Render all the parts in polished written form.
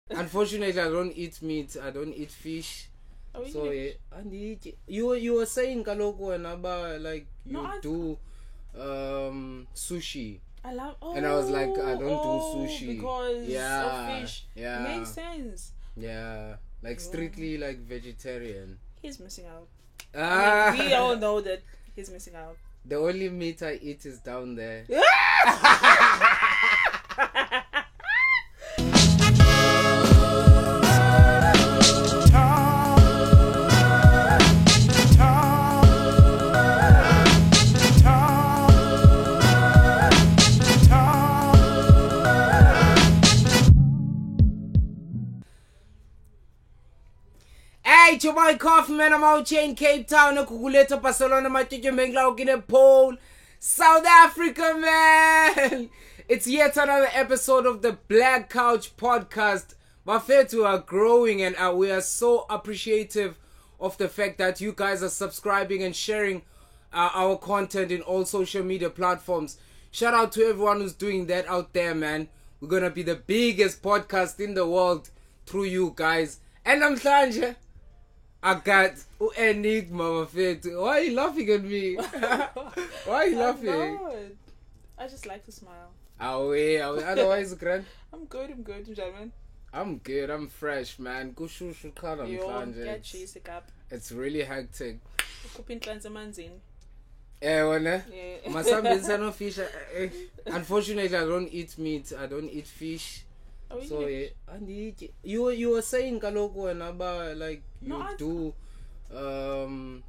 Unfortunately, I don't eat meat. I don't eat fish. Oh, you So eat yeah, and you were saying kaloku and about like No, you do sushi. I love. Oh, And I was like, I don't do sushi. because of fish. Yeah, Makes sense. yeah, like strictly like vegetarian. He's missing out. Ah, We all know that he's missing out. the only meat I eat is down there. Hey, your boy Kaufman, I'm out here in Cape Town, Kukuleta, Barcelona, Matike Menglau, in a pole, South Africa, man. It's yet another episode of the Black Couch Podcast. Mafetu are growing and we are so appreciative of the fact that you guys are subscribing and sharing our content in all social media platforms. Shout out to everyone who's doing that out there, man. We're gonna be the biggest podcast in the world through you guys. And I'm Sanje. I got Enigma, mafethu. Why are you laughing at me? Why are you laughing? I'm not. I just like to smile. Away. Otherwise, Grant. I'm good, gentlemen. I'm good. I'm fresh, man. Kushushu khala Yo, mhlanje. get cheese up. It's really hectic. Kupin planza manzini. Wena? Yeah. Masambisa no fish. Unfortunately, I don't eat meat. I don't eat fish. Oh, you So eat yeah, and you were saying kaloku and about like you No, do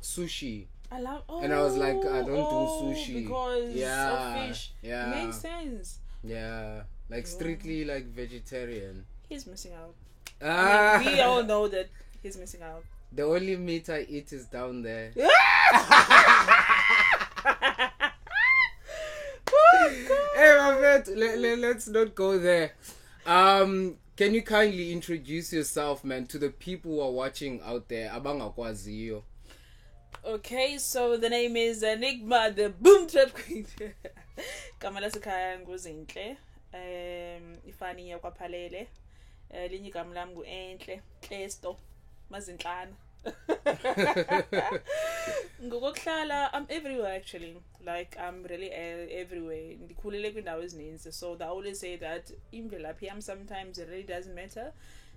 sushi. I love. Oh, And I was like, I don't do sushi. because Yeah, of fish. yeah. Makes sense. Yeah, like strictly like vegetarian. He's missing out. Ah, We all know that he's missing out. the only meat I eat is down there. Hey, my friend, let's not go there. Can you kindly introduce yourself, man, to the people who are watching out there? Abangakwaziyo. Okay, so the name is Enigma, the Boom Trap Queen. Kamala Sekhaya nguzinhle. Ifani yakwaphalele. Linye igama lami nguenhle, Klesto, mazinhlana. Ngokuhlala, I'm everywhere actually. Like I'm really everywhere. Ndikhulele kwindawo ezininzi. So they always say that imvelaphi yami sometimes it really doesn't matter.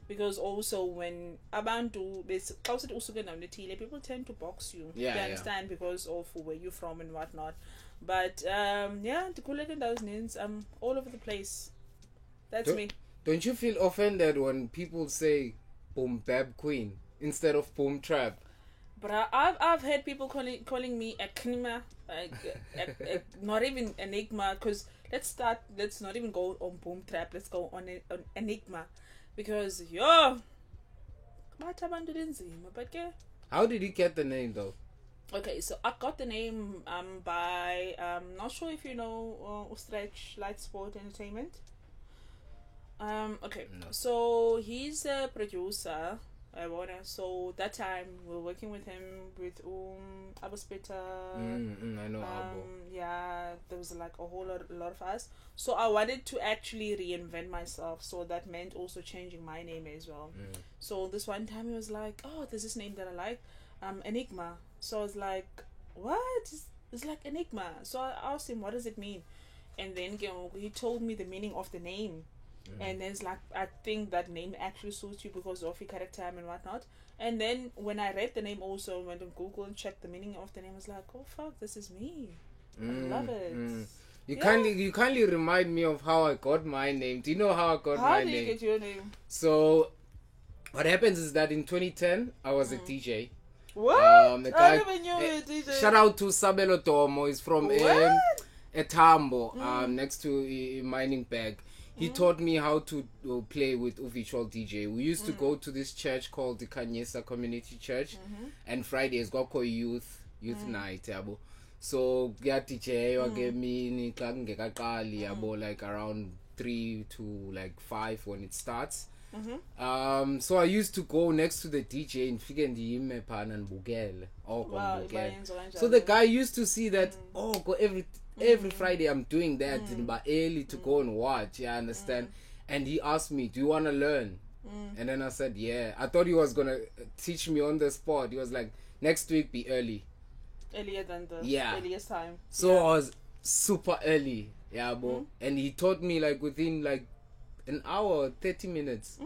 Because also when abantu xa usithi usuke endaweni ethile, people tend to box you. Yeah, You understand because of where you're from and whatnot. But yeah, ndikhulele kwindawo ezininzi. I'm all over the place. That's me. Don't you feel offended when people say boom bap queen instead of boom trap? But I've heard people calling me Enigma, not even Enigma. Because let's not even go on boom trap. Let's go on Enigma, because but How did you get the name though? okay, so I got the name by not sure if you know Ustretch Light Sport Entertainment. Okay, No. so he's a producer. So that time we were working with him with Abuspeta. I know Abo. Yeah, there was like a lot of us. So I wanted to actually reinvent myself. So that meant also changing my name as well. So this one time he was like, "Oh, there's this name that I like, Enigma." So I was like, "What?" It's like Enigma. So I asked him, "What does it mean?" And then he told me the meaning of the name. And then it's like, I think that name actually suits you because of your character and whatnot. And then when I read the name also, went on Google and checked the meaning of the name, I was like, oh fuck, this is me. I love it. You kindly remind me of how I got my name. Do you know how I got my name? How did you get your name? So what happens is that in 2010 I was a DJ. What? A I guy- never knew you were a DJ. Shout out to Sabelo Tomo. He's from Etambo, next to a mining bag. He taught me how to play with a virtual DJ. We used to go to this church called the Kanyesa Community Church, and Fridays go call youth night, yabo. So yeah, DJ me yabo, like around 3 to like 5 when it starts. So I used to go next to the DJ and figure and bugel. Wow, So the guy used to see that go every Friday I'm doing that in early to go and watch. You understand? And he asked me, "Do you want to learn?" And then I said, yeah. I thought he was gonna teach me on the spot. He was like, next week be early. Earlier than the earliest time. So I was super early. Yeah, bro. And he taught me like within like an hour, 30 minutes.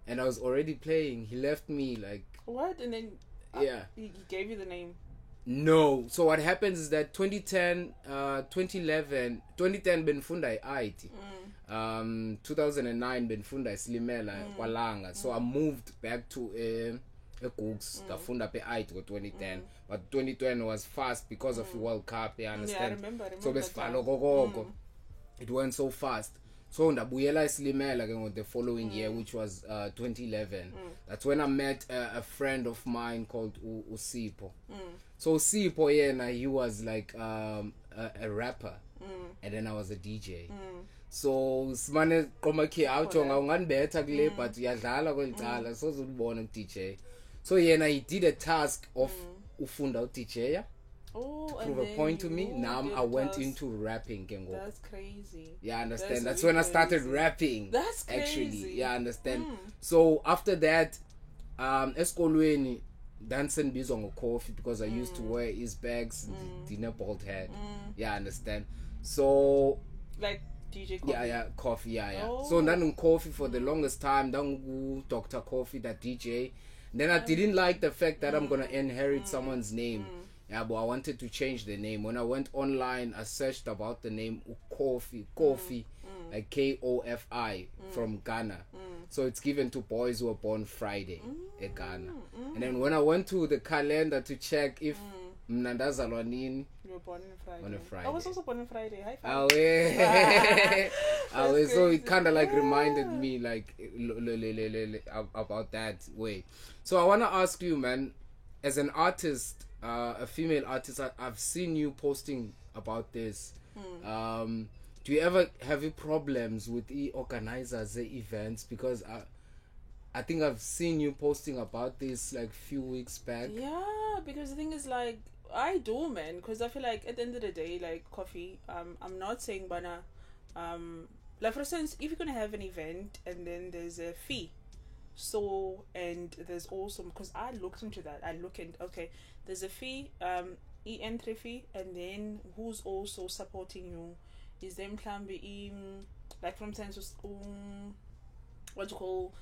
And I was already playing. He left me like... What? And then... He gave you the name? No. So what happens is that 2010 benfunda IT. 2009 benfunda Slimela Walanga. So I moved back to Googs, ngafunda pe IT go 2010. But 2010 was fast because of the World Cup, you understand? Yeah, I remember So besifalo gogo. It went so fast. So ndabuyela Slimela the following year, which was 2011. That's when I met a friend of mine called Usipo. So Usipo, he was like a rapper, and then I was a DJ. So simane qoma khe awujonga unganibetha kule but uyadlala kwelicala sozulibona DJ. So he did a task of ufunda DJ. Prove a point to me. Now I went into rapping. That's crazy. Yeah, I understand. That's really when I started crazy. rapping. That's crazy. Actually, yeah, I understand. So after that, eskolweni dancing bizwa ngocoffee because I used to wear his bags, dinner bald head. Yeah, I understand. So like DJ Coffee. Coffee, So then Coffee for the longest time, then Dr. Coffee, that DJ. Then I didn't like the fact that I'm gonna inherit someone's name. Yeah, but I wanted to change the name. When I went online, I searched about the name Kofi, like Kofi from Ghana. So it's given to boys who were born Friday in Ghana. And then when I went to the calendar to check if Mnandazalwa nini, you were born on a Friday. I was also born on Friday. High five. So it kind of like reminded me like about that way. So I want to ask you, man, as an artist, a female artist, I've seen you posting about this. Do you ever have problems with the organizers, the events? Because I think I've seen you posting about this like few weeks back. Yeah, because the thing is like I do, man, because I feel like at the end of the day, like Coffee, I'm not saying bana, like for instance, if you're gonna have an event and then there's a fee, so and there's also, because I looked into that, okay, there's a fee, entry fee, and then who's also supporting you is them can be like from sense what you call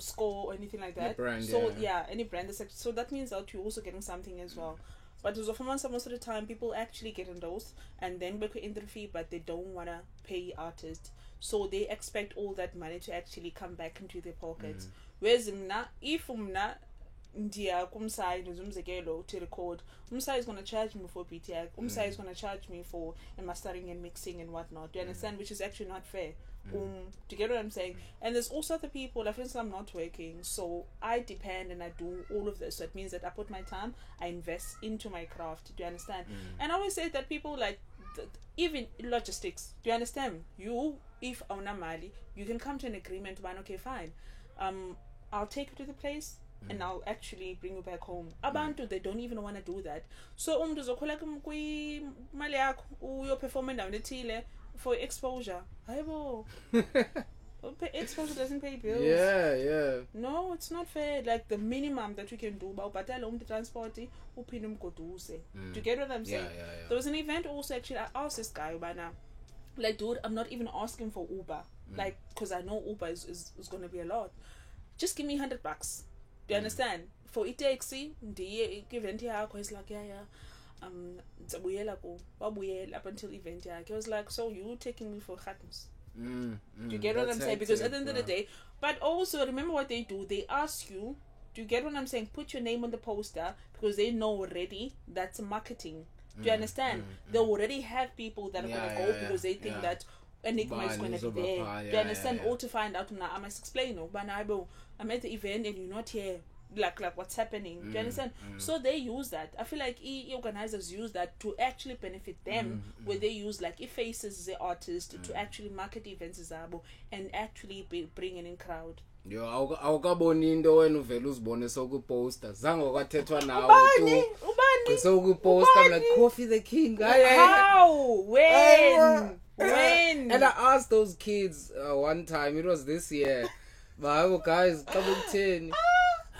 score or anything like that. Brand, so any brand is so that means that you're also getting something as well. But as of most of the time, people actually get endorsed and then book an entry fee, but they don't wanna pay artists, so they expect all that money to actually come back into their pockets. Whereas if Ndia Kumsai to record, Umsai is gonna charge me for PTI, Umsai is gonna charge me for mastering and mixing and whatnot. Do you understand? Which is actually not fair. Do you get what I'm saying? And there's also other people, like for instance, I'm not working, so I depend and I do all of this. So it means that I put my time, I invest into my craft. Do you understand? And I always say that people like even logistics. Do you understand? If Mali, you can come to an agreement. One, okay, fine. I'll take you to the place. And I'll actually bring you back home. Abantu, they don't even want to do that. So uzokhola mali yakho uyoperform endaweni ethile for exposure. Hayibo. Exposure doesn't pay bills. Yeah. No, it's not fair. Like the minimum that you can do, ubhatala umuntu transport uphinde umgoduse. Do you get what I'm saying? Yeah. There was an event also actually. I asked this guy, like, dude, I'm not even asking for Uber, like, because I know Uber is gonna be a lot. Just give me $100. Do you understand? For taxi, the event yakho is like, up until event yakho. I was like, so you taking me for khatms? Do you get what I'm saying? Because at the end of the day, but also remember what they do. They ask you, do you get what I'm saying? Put your name on the poster because they know already that's marketing. Do you understand? They already have people that are gonna go because they think that Enigma is going to be there. Do you understand? All to find out now. I must explain. I'm at the event and you're not here. Like what's happening? Do you understand? So they use that. I feel like organizers use that to actually benefit them, where they use like faces the artist to actually market events zabo and actually bring in crowd. Yo, awukaboni into wena uvela uzibone sokuposta zange kwathethwa nawe ubani sokuposta. I'm like Coffee the King. How? When? And I asked those kids one time, it was this year, But guys, come 10.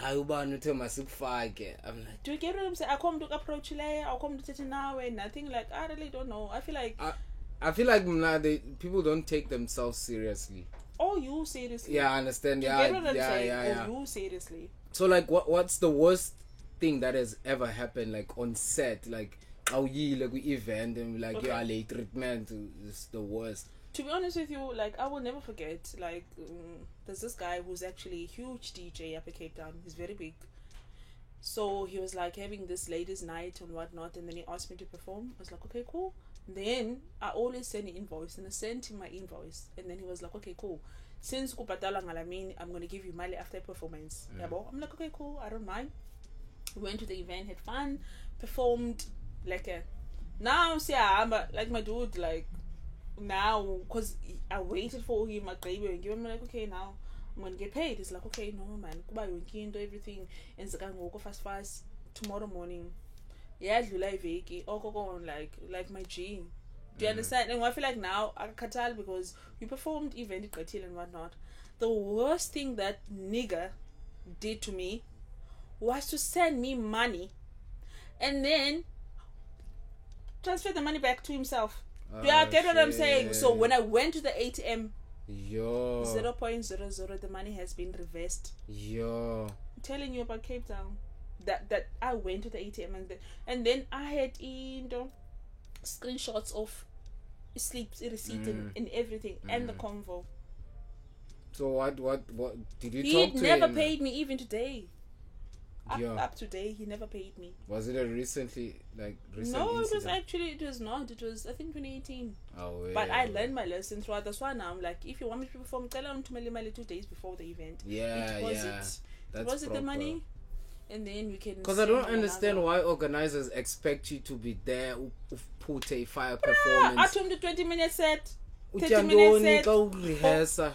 Hayi ubani uthe masikufake. I'm like, do you get what I'm saying? I come to approach later, I come to tell now and nothing. Like, I really don't know. I feel like people don't take themselves seriously. Oh, you seriously? Yeah, I understand. Do you Yeah, get what I'm saying? yeah. Oh, you seriously? So like, what's the worst thing that has ever happened, like on set, like like we event and like Okay. your late treatment is the worst. To be honest with you, like I will never forget. Like there's this guy who's actually a huge DJ up in Cape Town. He's very big. So he was like having this ladies' night and whatnot, and then he asked me to perform. I was like, okay, cool. Then I always send an invoice, and I sent him my invoice, and then he was like, okay, cool. Since kupatala ngalamini, I'm gonna give you money after performance. Yabo? I'm like, okay, cool. I don't mind. We went to the event, had fun, performed. Like now, see, I'm like my dude. Like now, cause I waited for him, my baby, and give him like, okay, now I'm gonna get paid. He's like, okay, no man, kuba yonke into everything, and go fast tomorrow morning. Yeah, you like veki. Oh, go on, like my G. Do you understand? And I feel like now I can't because you performed event and whatnot. The worst thing that nigga did to me was to send me money, and then transfer the money back to himself. Do you get what I'm saying? So when I went to the ATM, 0.00, the money has been reversed. I'm telling you about Cape Town. That I went to the ATM and then I had screenshots of sleeps, receipt, and everything, and the convo. So what did you talk to him? He never paid me even today. Up to date, he never paid me. Was it a recent No, incident? It was not. It was, I think, 2018. Oh, yeah. But I learned my lesson throughout. That's why now I'm like, if you want me to perform, tell them to me 2 days before the event. That's Deposit the money, and then we can. Because I don't understand why organizers expect you to be there, put a fire performance. I told him the 20-minute set. 30-minute set.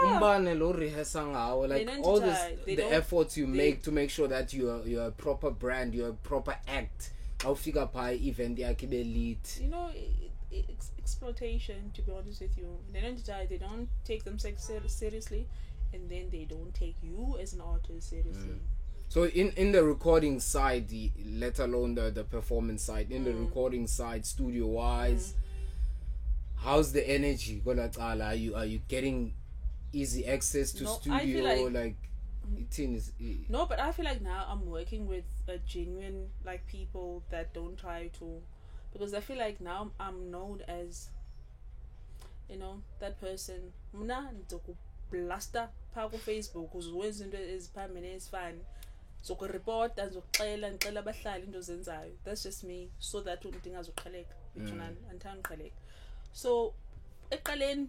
Umbane lo rehearsa ngawo, like all the efforts you make to make sure that you're a proper brand, you're a proper act. I'll figure by event yakhe be elite. You know, it's exploitation, to be honest with you. They don't take themselves seriously, and then they don't take you as an artist seriously. So in the recording side, let alone the performance side, in the recording side, studio wise, how's the energy? Are you getting easy access to studio? No, but I feel like now I'm working with a genuine like people that don't try to, because I feel like now I'm known as, you know, that person. Mna ndoku blaster pako Facebook uzwenza into eziphamene ezifani. So ku report and zokuxela ngicela abahlali into zenzayo. That's just me, so that umuntu ingazoqheleka bithunani andithanda uqheleka. So eqaleni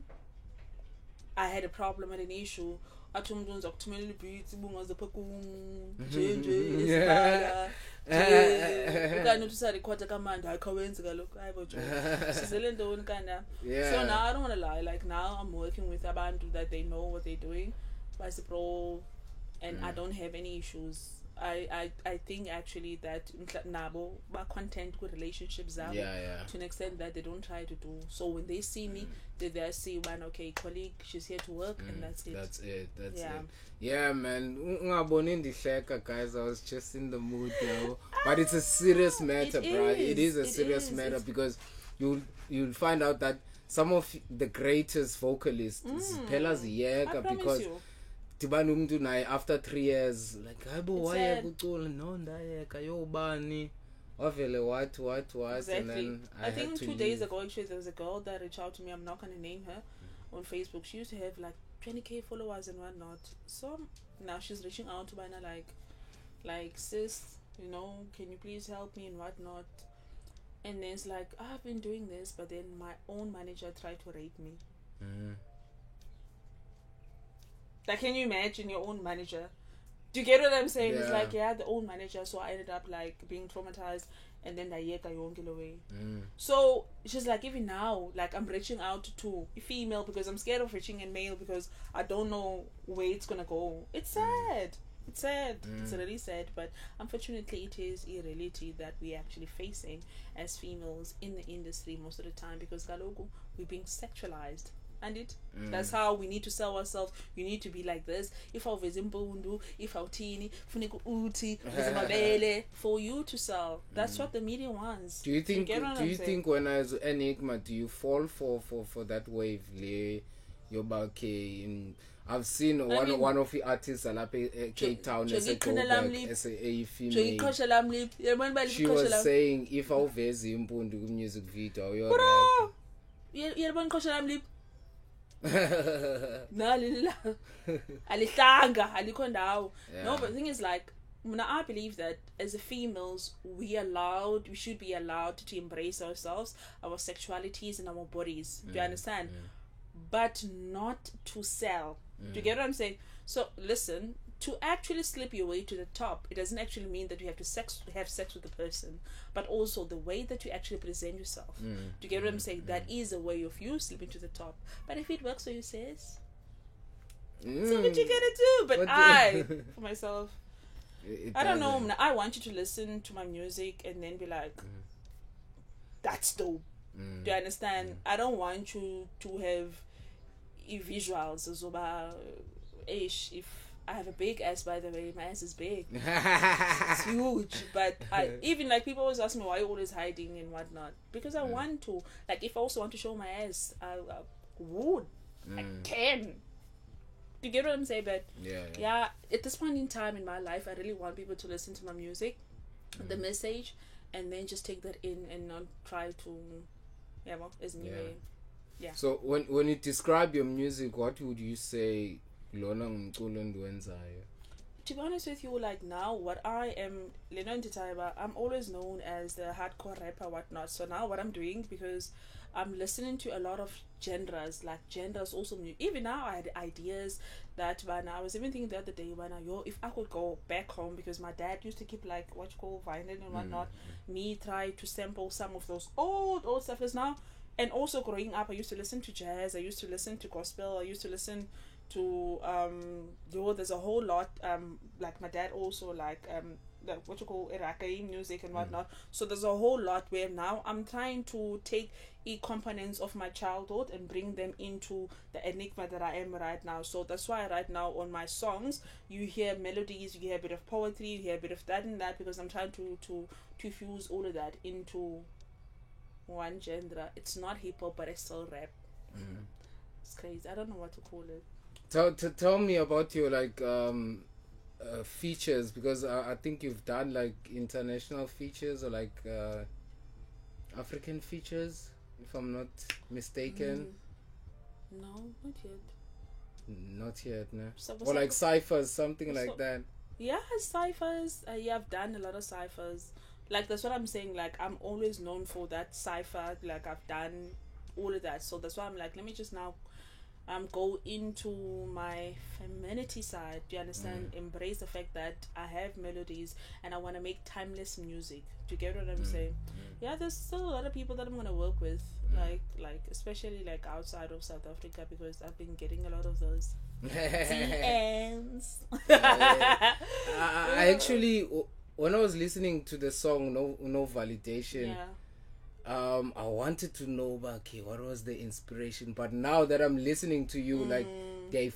I had a problem and an issue. Athi umuntu uzokuthumela ibeats ibungaze pha nje isibala. Ukanye uthi sa record kamandi ayikhawenzi kaloko hayibo nje. Sizele ntoni kana. So now I don't want to lie, like now I'm working with abantu that they know what they're doing. Basi pro, and I don't have any issues. I think actually that nabo ba content with relationships to an extent that they don't try to do. So when they see me, they see one, okay, colleague, she's here to work, and that's it. That's it. Yeah, man. Ungaboni ndihleka, guys. I was just in the mood, but it's a serious matter, bro. It is a serious matter because you'll find out that some of the greatest vocalists phela ziyeka because dibani umuntu naye after 3 years like hayibo why ukucula no ndayeka yobani wavele what exactly. And then I think 2 days ago actually there was a girl that reached out to me. I'm not going to name her, on Facebook. She used to have like 20k followers and whatnot. So now she's reaching out to Bana like sis, you know, can you please help me and whatnot. And then it's like, I've been doing this, but then my own manager tried to rape me. Like, can you imagine your own manager? Do you get what I'm saying? It's like, the own manager. So I ended up like being traumatized, and then I yonke away. So she's like, even now, like I'm reaching out to a female because I'm scared of reaching a male because I don't know where it's gonna go. It's sad. It's sad. It's really sad, but unfortunately it is a reality that we're actually facing as females in the industry most of the time, because galogo, we're being sexualized. and it. That's how we need to sell ourselves. You need to be like this. If I was impundu, if I tini, funiko uti, for you to sell. That's what the media wants. Do you think? Do you think when I was Enigma, do you fall for that wave? I've seen one of the artists at Cape Town as a female. She was saying, if I was impundu music video, you're No, but the thing is, like, I believe that as a females, we should be allowed to embrace ourselves, our sexualities and our bodies. Do you understand? But not to sell. Do you get what I'm saying? So listen, to actually slip your way to the top, it doesn't actually mean that you have to have sex with the person, but also the way that you actually present yourself. Do you get what I'm saying? That is a way of you slipping to the top. But if it works for you, sis, so what you gonna do? But for myself, I don't know. I want you to listen to my music and then be like, that's dope. Do you understand? I don't want you to have visuals as well. If I have a big ass, by the way, my ass is big. It's huge. But even like people always ask me why you're always hiding and whatnot. Because I want to. Like if I also want to show my ass, I would. I can. You get what I'm saying? But yeah, at this point in time in my life, I really want people to listen to my music, the message, and then just take that in and not try to, as me. Yeah. So when you describe your music, what would you say? To be honest with you, like now, what I am, I'm always known as the hardcore rapper, whatnot. So now what I'm doing, because I'm listening to a lot of genres, like genres also new. Even now I had ideas that when I was even thinking the other day, if I could go back home, because my dad used to keep like what you call vinyl and whatnot, me try to sample some of those old stuff as now. And also growing up, I used to listen to jazz, I used to listen to gospel, I used to listen to there's a whole lot, like my dad also like what you call Iraqi music and whatnot. So there's a whole lot where now I'm trying to take components of my childhood and bring them into the enigma that I am right now. So that's why right now on my songs you hear melodies, you hear a bit of poetry, you hear a bit of that and that, because I'm trying to fuse all of that into one genre. It's not hip hop, but it's still rap. It's crazy. I don't know what to call it. Tell me about your like features, because I think you've done like international features or like African features, if I'm not mistaken. No, not yet. Not yet, no. Or like ciphers, something like that. Yeah, ciphers. I've done a lot of ciphers. Like that's what I'm saying. Like I'm always known for that cipher. Like I've done all of that. So that's why I'm like, let me just now go into my femininity side. Do you understand? Embrace the fact that I have melodies and I want to make timeless music. Do you get what I'm saying? Yeah, there's still a lot of people that I'm gonna work with, like especially like outside of South Africa, because I've been getting a lot of those DMs. I actually, when I was listening to the song No Validation, I wanted to know, okay, what was the inspiration? But now that I'm listening to you, like, I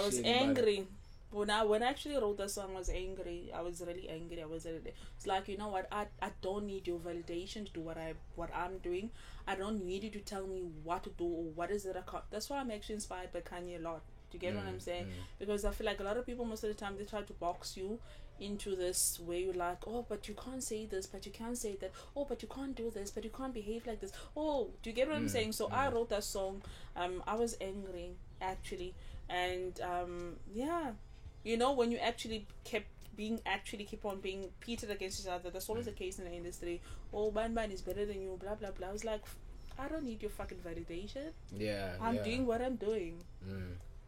was angry. When I actually wrote the song, I was angry. I was really angry. It's like, you know what? I don't need your validation to do what I'm doing. I don't need you to tell me what to do or what is it. That's why I'm actually inspired by Kanye a lot. Do you get what I'm saying? Because I feel like a lot of people, most of the time, they try to box you into this where you're like, oh, but you can't say this, but you can't say that, oh, but you can't do this, but you can't behave like this. Oh, do you get what I'm saying? So I wrote that song. I was angry actually, and you know, when you actually keep on being pitted against each other, that's always the case in the industry. Oh, man is better than you, blah blah blah. I was like, I don't need your fucking validation. I'm doing what I'm doing.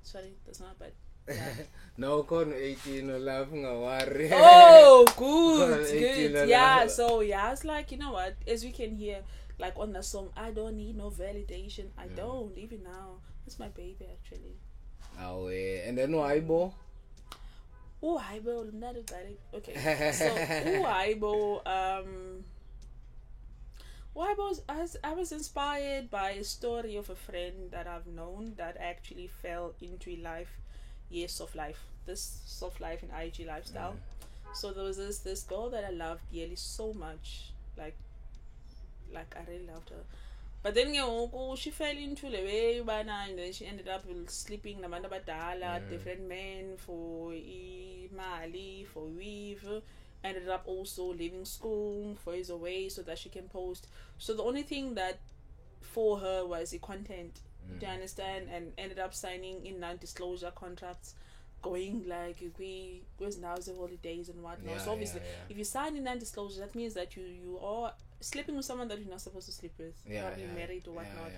Sorry, that's not bad. Yeah. No, con 18 or laughing a worry. Oh, good. Yeah, so I was like, you know what? As we can hear, like on the song, I don't need no validation. I don't, even now. That's my baby, actually. Oh, yeah. And then Waibo? Oh, Waibo, not okay. So, Waibo, Well, I was inspired by a story of a friend that I've known that actually fell into life, soft life. This soft life and IG lifestyle. So there was this girl that I loved dearly so much, like I really loved her. But then she fell into the way and then she ended up sleeping nabantu abadala, different men for imali, for weave. Ended up also leaving school for his away so that she can post. So the only thing that for her was the content. Do you understand? And ended up signing in non-disclosure contracts, going like we was now the holidays and whatnot. So obviously, if you sign in non-disclosure, that means that you are sleeping with someone that you're not supposed to sleep with, probably married or whatnot.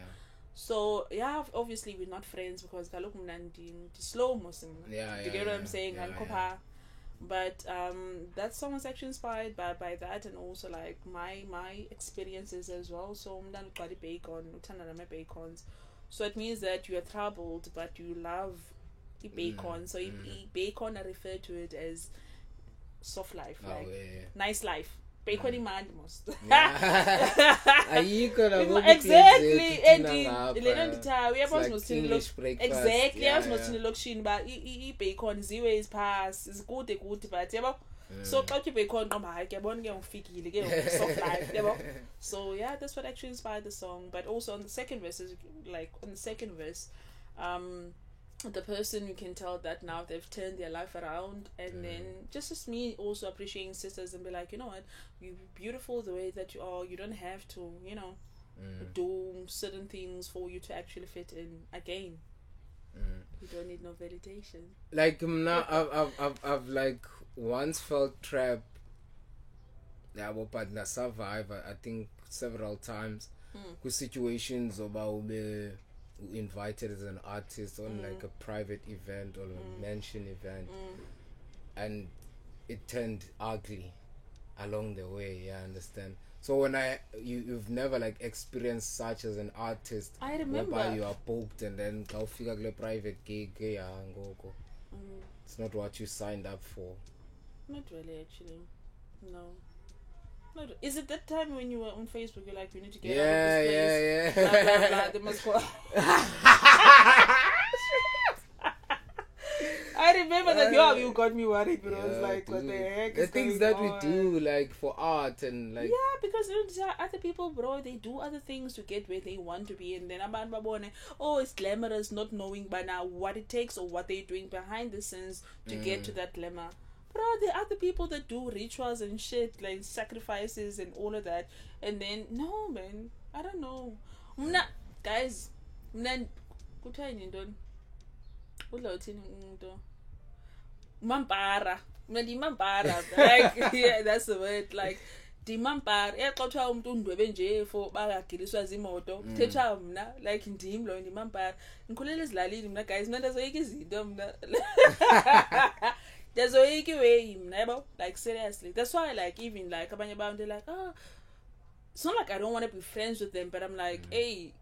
So obviously we're not friends because galok mnandi slow Muslim. Do you get what I'm saying? But that song was actually inspired by that, and also like my experiences as well. So bacons. So it means that you are troubled but you love bacon. So bacon, I refer to it as soft life, nice life. Bacon in mind most. Exactly. Exactly. I was not in the location, but bacon zero is pass. It's good, but so bacon soft life. So that's what actually inspired the song. But also on the second verse, the person, you can tell that now they've turned their life around, and then just me also appreciating sisters and be like, you know what, you're beautiful the way that you are. You don't have to, do certain things for you to actually fit in again. You don't need no validation. Like now, I've like once felt trapped. Yeah, but I survive. I think several times with situations about invited as an artist on like a private event or a mansion event, and it turned ugly along the way. I understand. So when you've never like experienced such as an artist, I remember, whereby you are booked and then go figure a private gig, it's not what you signed up for. Not really, actually. No. Is it that time when you were on Facebook, you're like, we need to get out of this place? Blah, blah, blah, they must go. I remember that you got me worried, but I was like, what the heck the is things going that on? we do, like for art and like because other people, bro, they do other things to get where they want to be, and then it's glamorous, not knowing by now what it takes or what they're doing behind the scenes to get to that glamour. Bro, there are other people that do rituals and shit, like sacrifices and all of that. And then, no, man, I don't know. Guys, Mampara. Like, that's the word. Like, Dimampara. Ekotha umuntu undwebe nje for bagagiliswa zimoto. Thetha mna like ndim lo ndimampara. Ngikhulele ezilalini mna guys, mina ndazoyika izinto mna. There's a way, like seriously. That's why, like, even like abanye abantu, they're like, it's not like I don't want to be friends with them, but I'm like, hey,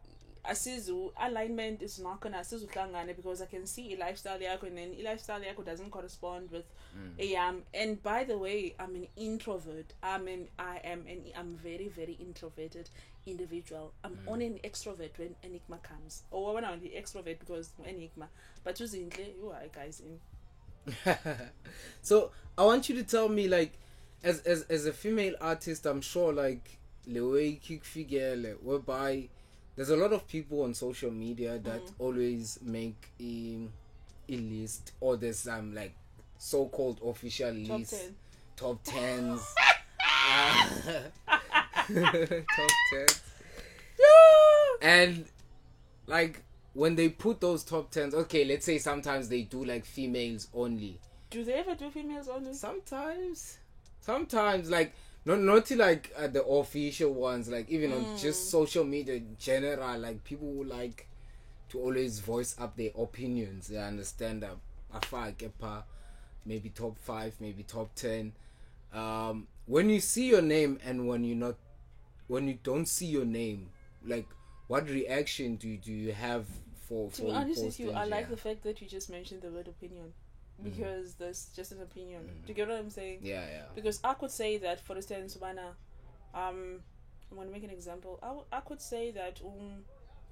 asizu alignment is not gonna asizu hlangane, because I can see lifestyle yako, and then lifestyle yako doesn't correspond with and by the way, I'm an introvert. I'm very, very introverted individual. I'm only an extrovert when enigma comes, or when I'm the extrovert because enigma. But you are guys in. So I want you to tell me, like, as a female artist, I'm sure like the way kick figure whereby there's a lot of people on social media that always make a list, or there's some like so-called official list, top 10s, top 10s, and like when they put those top 10s, okay, let's say sometimes they do like females only. Do they ever do females only? Sometimes, like not like the official ones, like even on just social media in general, like people who like to always voice up their opinions. They understand that maybe top 5, maybe top 10. When you see your name and when you don't see your name, like what reaction do you have for to be honest with you? I like the fact that you just mentioned the word opinion, because that's just an opinion. Do you get what I'm saying? Yeah. Because I could say that, for instance, I'm gonna make an example. I could say that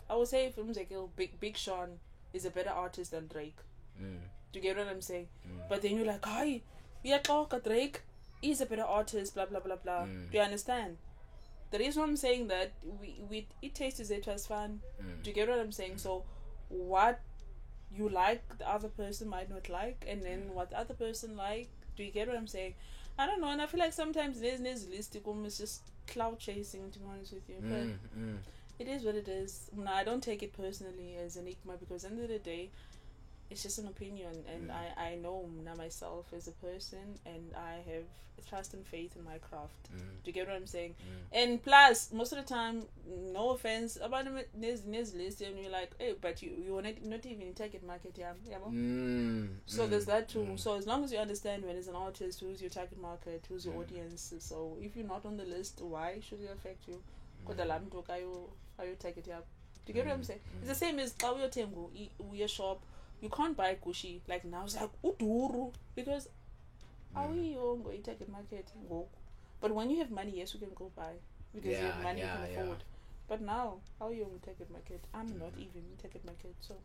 I would say from Zekil, Big Sean is a better artist than Drake. Do you get what I'm saying? But then you're like, hi, yeah, Drake is a better artist, blah blah blah blah. Do you understand? The reason I'm saying that we it tastes it was fun. Do you get what I'm saying? So what you like the other person might not like, and then what the other person like, do you get what I'm saying? I don't know, and I feel like sometimes there's realistic is just cloud chasing, to be honest with you. But it is what it is. No, I don't take it personally as Enigma, because at the end of the day, it's just an opinion, and I know myself as a person, and I have trust and faith in my craft. Do you get what I'm saying? And plus, most of the time, no offense, about this list, and you're like, hey, but you want not even in target market, yeah. So there's that too. So as long as you understand when it's an artist, who's your target market, who's your audience. So if you're not on the list, why should it affect you? Are you take it up? Do you get what I'm saying? It's the same as we shop. You can't buy Gucci like now. It's like uduru because are we going to take it market? Go. But when you have money, yes, you can go buy because you have money you can afford. But now, how are you going to take it market? I'm not even take it market. So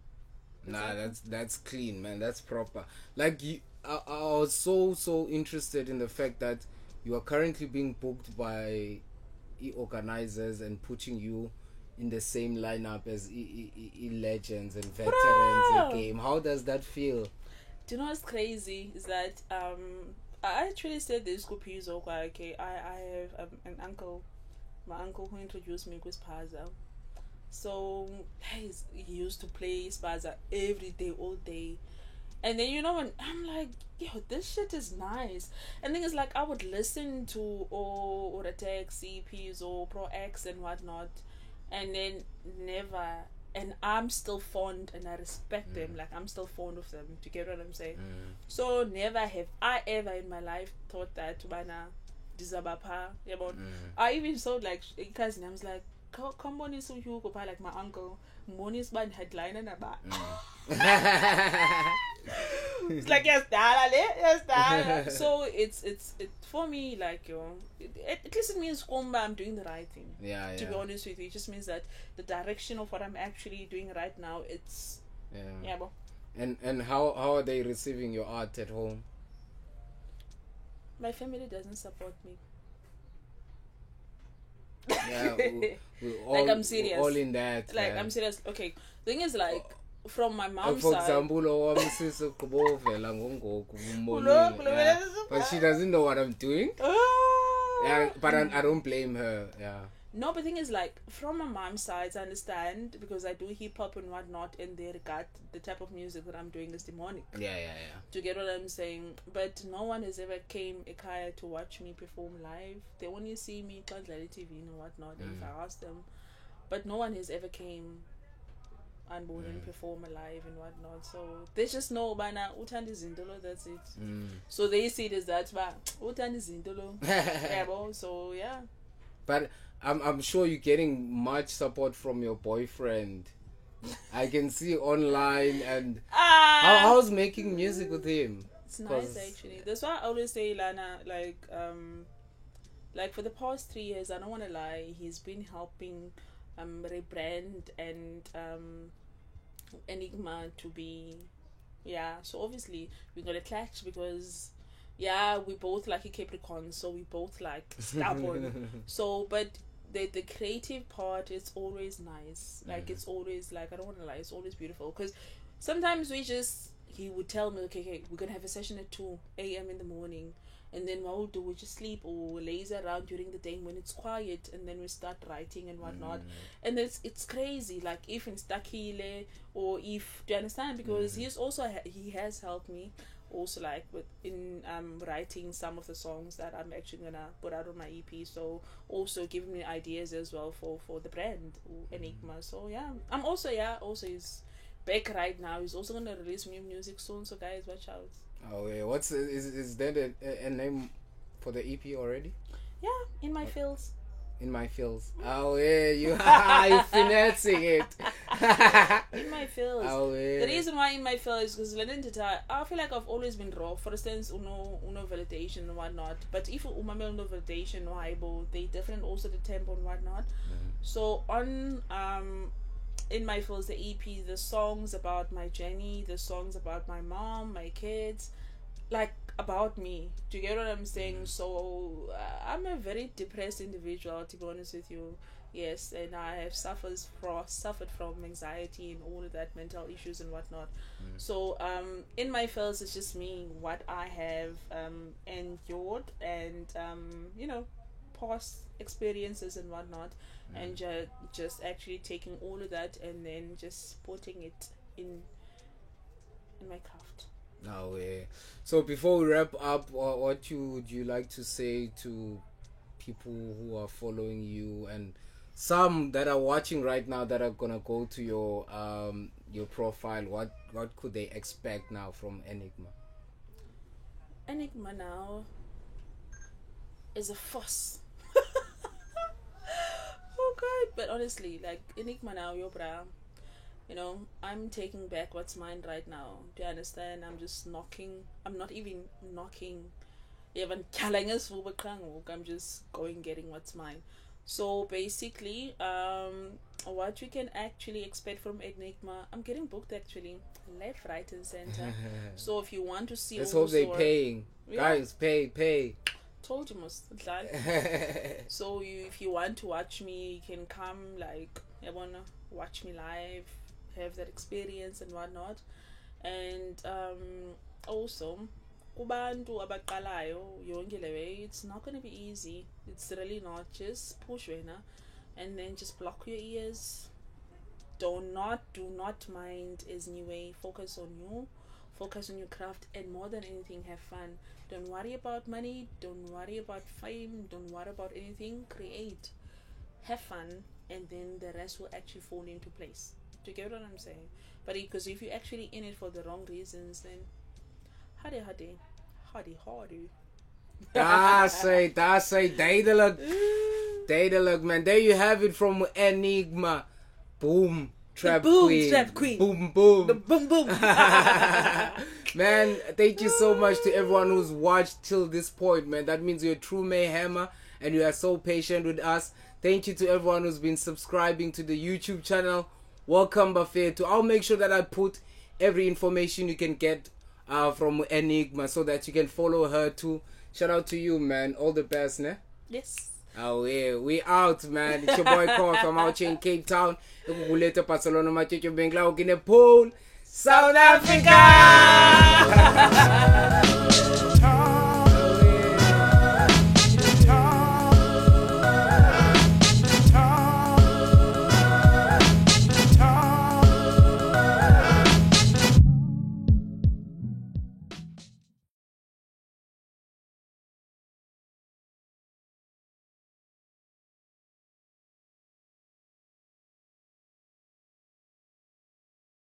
nah, that's clean, man. That's proper. Like I was so interested in the fact that you are currently being booked by organizers and putting you in the same lineup as legends and veterans in the game. How does that feel? Do you know what's crazy is that I actually said this to Pizzo. Okay, I have an uncle, my uncle who introduced me with Spaza. So he used to play Spaza every day, all day. And then when I'm like, yo, this shit is nice. And then it's like I would listen to or attack CPs or Pro X and whatnot. And then never, and I'm still fond and I respect them, like I'm still fond of them. Do you get what I'm saying? So never have I ever in my life thought that Dizabapa, I even saw like cousin, I was like, come on, so you go like my uncle Moni's band headliner about. It's like yes, dad. So it's for me, like at least it means I'm doing the right thing. To be honest with you, it just means that the direction of what I'm actually doing right now, it's bro. And how are they receiving your art at home? My family doesn't support me. Yeah, we all, like I'm serious. We're all in that. Like I'm serious. Okay, thing is like from my mom's for side. example, but she doesn't know what I'm doing. Yeah, but I don't blame her. Yeah. No, but the thing is, like, from my mom's side, I understand because I do hip hop and whatnot, and they regard the type of music that I'm doing as demonic. Yeah. Do you get what I'm saying? But no one has ever came Ekaya to watch me perform live. They only see me on TV and whatnot, and if I ask them. But no one has ever came and wouldn't perform live and whatnot. So they just know by now, Utandi Zindolo, that's it. So they see it as that, but Utandi Zindolo. So yeah. But I'm sure you're getting much support from your boyfriend. I can see online, and how's making music with him? It's nice actually. That's why I always say, Lana, like for the past 3 years, I don't want to lie, he's been helping rebrand and Enigma to be so obviously we got a clash because we both like Capricorn, so we both like stubborn. So but the creative part is always nice. Like it's always like, I don't want to lie, it's always beautiful because sometimes he would tell me, okay, we're gonna have a session at 2 a.m. in the morning, and then what we'll do, we just sleep or laze around during the day when it's quiet, and then we start writing and whatnot. And it's crazy, like if in Stakile or if, do you understand, because he has helped me also like in writing some of the songs that I'm actually gonna put out on my EP, so also giving me ideas as well for the brand Enigma. So I'm also he's back right now. He's also gonna release new music soon, so guys, watch out. Oh yeah, is there a name for the EP already? In my fields. In my fields. Oh yeah, you're finessing it. In my feels. Oh, yeah. The reason why in my feels is because I feel like I've always been raw. For instance, uno validation and whatnot. But if umamel no validation or haibo, they different also the tempo and whatnot. So on in my feels, the EP, the songs about my journey, the songs about my mom, my kids, like about me. Do you get what I'm saying? So I'm a very depressed individual, to be honest with you. Yes, and I have suffered from anxiety and all of that, mental issues and whatnot. So in my feels, it's just me, what I have endured, and past experiences and whatnot, and just actually taking all of that and then just putting it in my craft. Oh, yeah. So before we wrap up, what would you like to say to people who are following you, and some that are watching right now that are gonna go to your profile? What could they expect now from Enigma? Enigma now is a force. Oh God! But honestly, like Enigma now, yo, bra. I'm taking back what's mine right now. Do you understand? I'm just knocking. I'm not even knocking. Even I'm just going getting what's mine. So basically, what you can actually expect from Enigma, I'm getting booked actually left, right, and center. So if you want to see, let's hope they're paying. Yeah. Guys, pay. Told you most. So if you want to watch me, you can come. Like, I wanna watch me live, have that experience and whatnot. And also, kubantu abaqalayo yonke le way, it's not gonna be easy. It's really not. Just push wena, and then just block your ears. Do not mind is new way. Focus on you. Focus on your craft, and more than anything, have fun. Don't worry about money. Don't worry about fame. Don't worry about anything. Create. Have fun, and then the rest will actually fall into place. Do you get what I'm saying? But because if you're actually in it for the wrong reasons, then hardy. That's it, duidelijk, man. There you have it from Enigma. Boom. Trap queen. Boom. The boom. Man, thank you so much to everyone who's watched till this point, man. That means you're a true Mayhemmer and you are so patient with us. Thank you to everyone who's been subscribing to the YouTube channel. Welcome, Buffet. I'll make sure that I put every information you can get from Enigma so that you can follow her too. Shout out to you, man. All the best, ne? Yes. Oh yeah, we out, man. It's your boy Cole from out here in Cape Town. Barcelona, Matthew Bengla, Pole, South Africa.